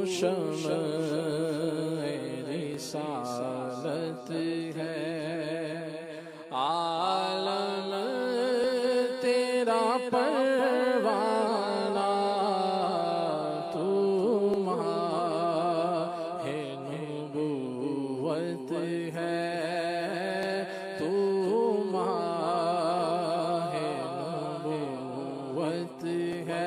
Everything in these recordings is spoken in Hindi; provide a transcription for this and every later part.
शम्अ रिसालत है। आलम तेरा परवाना, तू माहे नबूवत है, तू माहे नबूवत है।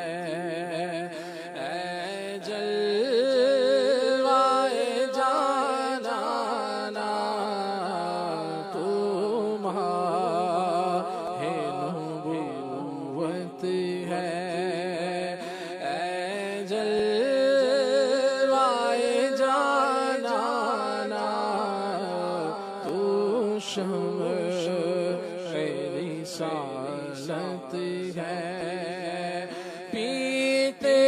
शम्अ रिसालत है। पीते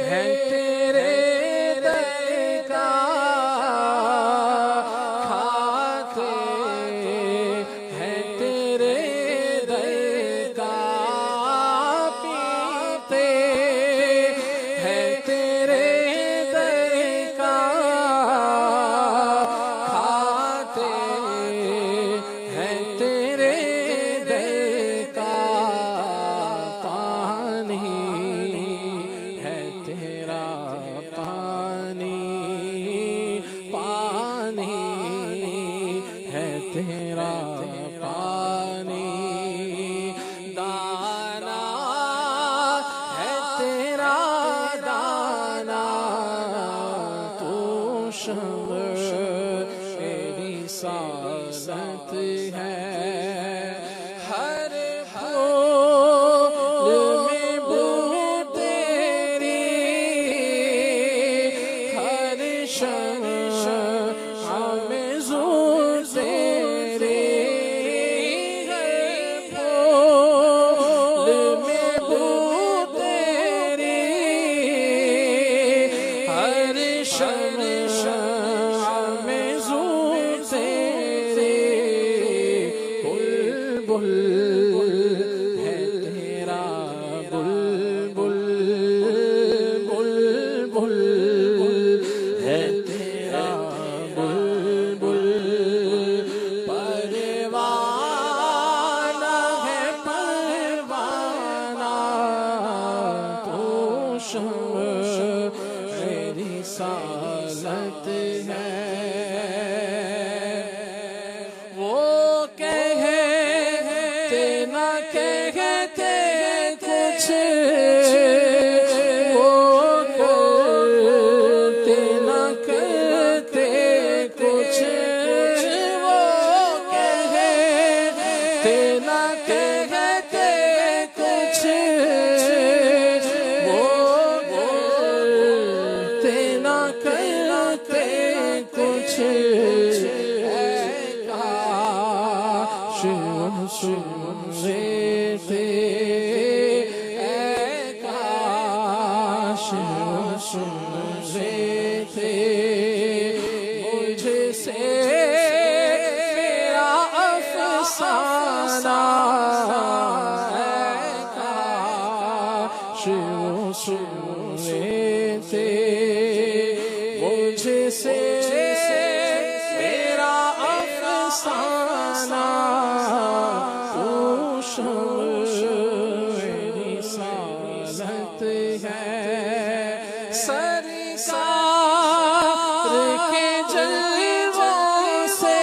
हैं तेरे दर का, खाते हैं तेरे दर का, पीते हैं तेरे दर का, तेरा पानी, दाना है तेरा दाना, तू शम्अ रिसालत है। हर फूल में बू तेरी, हर शम्अ में ज़ू तेरे, हर फूल में बू तेरी, हर शम्अ में ज़ू तेरे। बुलबुल है तेरा बुलबुल, बुलबुल है तेरा बुलबुल, परवाना है परवाना, तू शम्अ रिसालत है। वो कहते न कहते कुछ, वो करते न करते कुछ, वो कहते न कहते कुछ, वो करते न करते कुछ। सुनते थे काश सुनते थे मुझसे मेरा अफसाना, काश सुनते थे मुझसे मेरा अफसाना, तू शम्अ रिसालत है। सरकार के जलवों से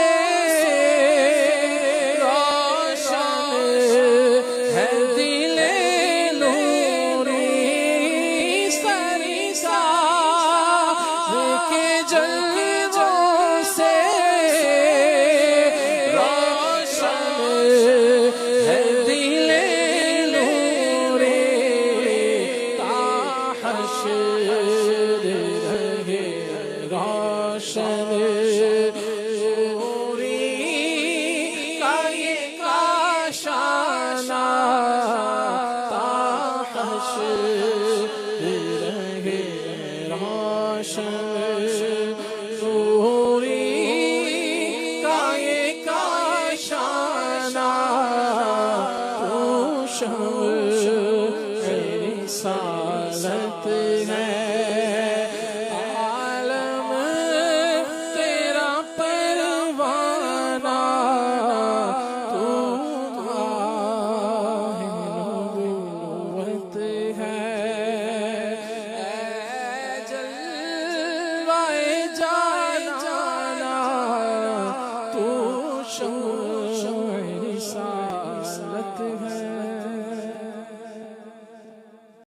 रोशन है दिले नूरी, सरकार के जलवों से रोशन है दिले नूरी, ताहशर रहे रोशन नूरी का ये काशाना, ताहशर रहे रोशन नूरी का ये काशाना, तू शम्अ रिसालत है।